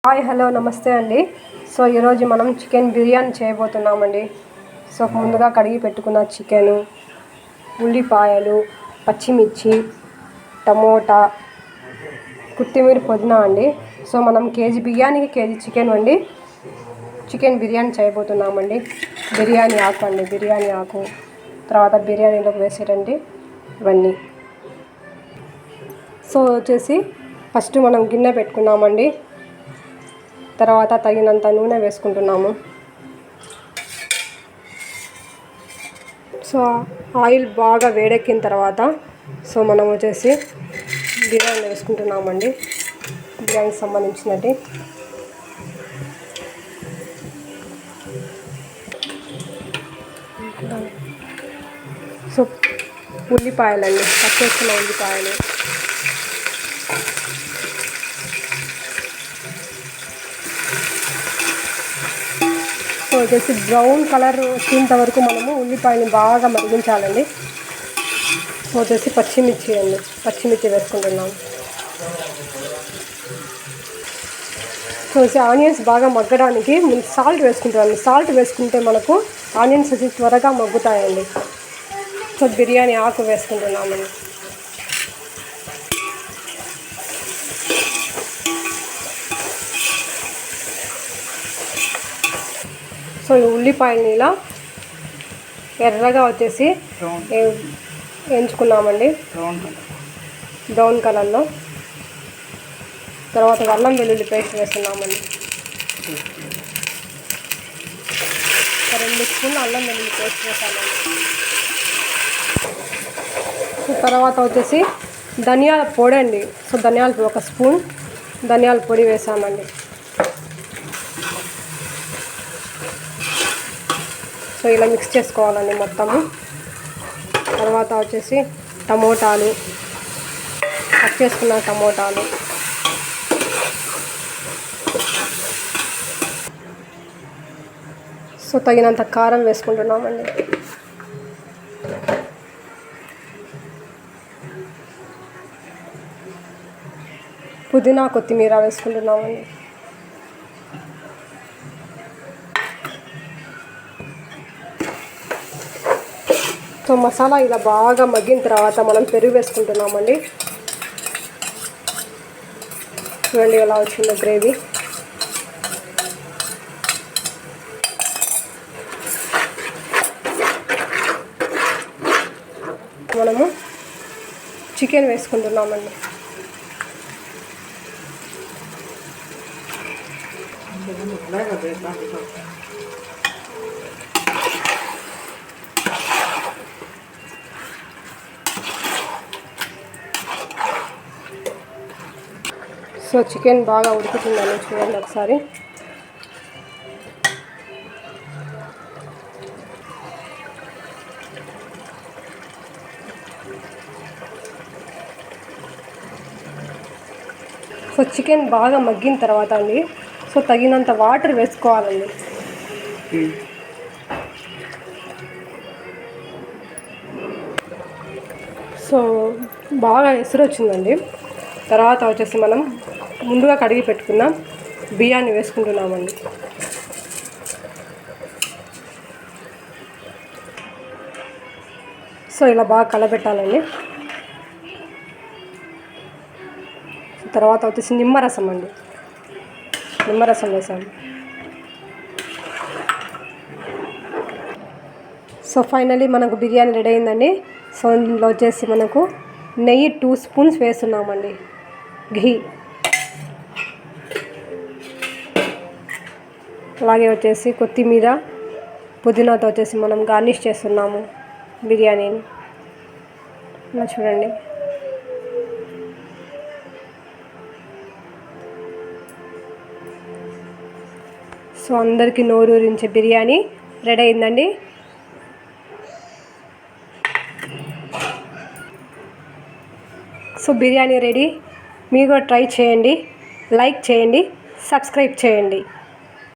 Hi hello నమస్తే అండి. So ఈరోజు మనం చికెన్ బిర్యానీ చేయబోతున్నామండి. సో ముందుగా కడిగి పెట్టుకున్న చికెను, ఉల్లిపాయలు, పచ్చిమిర్చి, టమోటా, కొత్తిమీర, పుదీనా అండి. సో మనం కేజీ బిర్యానీకి కేజీ చికెన్ అండి. చికెన్ బిర్యానీ చేయబోతున్నామండి. బిర్యానీ ఆకు అండి, బిర్యానీ ఆకు, తర్వాత బిర్యానీలోకి వేసేటండి ఇవన్నీ. సో వచ్చేసి ఫస్ట్ మనం గిన్నె పెట్టుకున్నామండి. తర్వాత తగినంత నూనె వేసుకుంటున్నాము. సో ఆయిల్ బాగా వేడెక్కిన తర్వాత సో మనం వచ్చేసి బిర్యానీ వేసుకుంటున్నామండి. బిర్యానీకి సంబంధించినది. సో ఉల్లిపాయలండి, కట్ చేసుకున్న ఉల్లిపాయలు, సో వచ్చేసి బ్రౌన్ కలర్ వచ్చేంత వరకు మనము ఉల్లిపాయని బాగా మరిగించాలండి. సో వచ్చేసి పచ్చిమిర్చి అండి, పచ్చిమిర్చి వేసుకుంటున్నాము. సో వచ్చి ఆనియన్స్ బాగా మగ్గడానికి ముందు సాల్ట్ వేసుకుంటాము. సాల్ట్ వేసుకుంటే మనకు ఆనియన్స్ వచ్చి త్వరగా మగ్గుతాయండి. సో బిర్యానీ ఆకు వేసుకుంటున్నామండి. సో ఈ ఉల్లిపాయలని ఇలా ఎర్రగా వచ్చేసి వేయించుకున్నామండి, బ్రౌన్ కలర్లో. తర్వాత అల్లం వెల్లుల్లి పేస్ట్ వేస్తున్నామండి. 2 స్పూన్లు అల్లం వెల్లుల్లి పేస్ట్ వేసామండి. తర్వాత వచ్చేసి ధనియాల పొడి అండి. సో ధనియాల పొడి 1 స్పూన్ ధనియాల పొడి వేసామండి. సో ఇలా మిక్స్ చేసుకోవాలండి మొత్తము. తర్వాత వచ్చేసి టమోటాలు, కట్ చేసుకున్న టమోటాలు, సో తగినంత కారం వేసుకుంటున్నామండి. పుదీనా, కొత్తిమీర వేసుకుంటున్నామండి. సో మసాలా ఇలా బాగా మగ్గిన తర్వాత మనం పెరుగు వేసుకుంటున్నామండి. చూడండి ఎలా వచ్చిందో గ్రేవీ. మనము చికెన్ వేసుకుంటున్నామండి. సో చికెన్ బాగా ఉడుకుతుందని చూడండి ఒకసారి. సో చికెన్ బాగా మగ్గిన తర్వాత అండి సో తగినంత వాటర్ వేసుకోవాలండి. సో బాగా ఎసురు వచ్చిందండి. తర్వాత వచ్చేసి మనం ముందుగా కడిగి పెట్టుకున్న బియ్యాన్ని వేసుకుంటున్నామండి. సో ఇలా బాగా కలబెట్టాలండి. తర్వాత వచ్చేసి నిమ్మరసం అండి, నిమ్మరసం వేసాము. సో ఫైనలీ మనకు బిర్యానీ రెడీ అయిందండి. సో ఇందులో వచ్చేసి మనకు నెయ్యి 2 స్పూన్స్ వేస్తున్నామండి, ఘీ. అలాగే వచ్చేసి కొత్తిమీర, పుదీనాతో వచ్చేసి మనం గార్నిష్ చేస్తున్నాము బిర్యానీని. ఇలా చూడండి. సో అందరికీ నోరూరించే బిర్యానీ రెడీ అయిందండి. So biryani ready. మీరు కూడా ట్రై చేయండి, లైక్ చేయండి, సబ్స్క్రైబ్ చేయండి.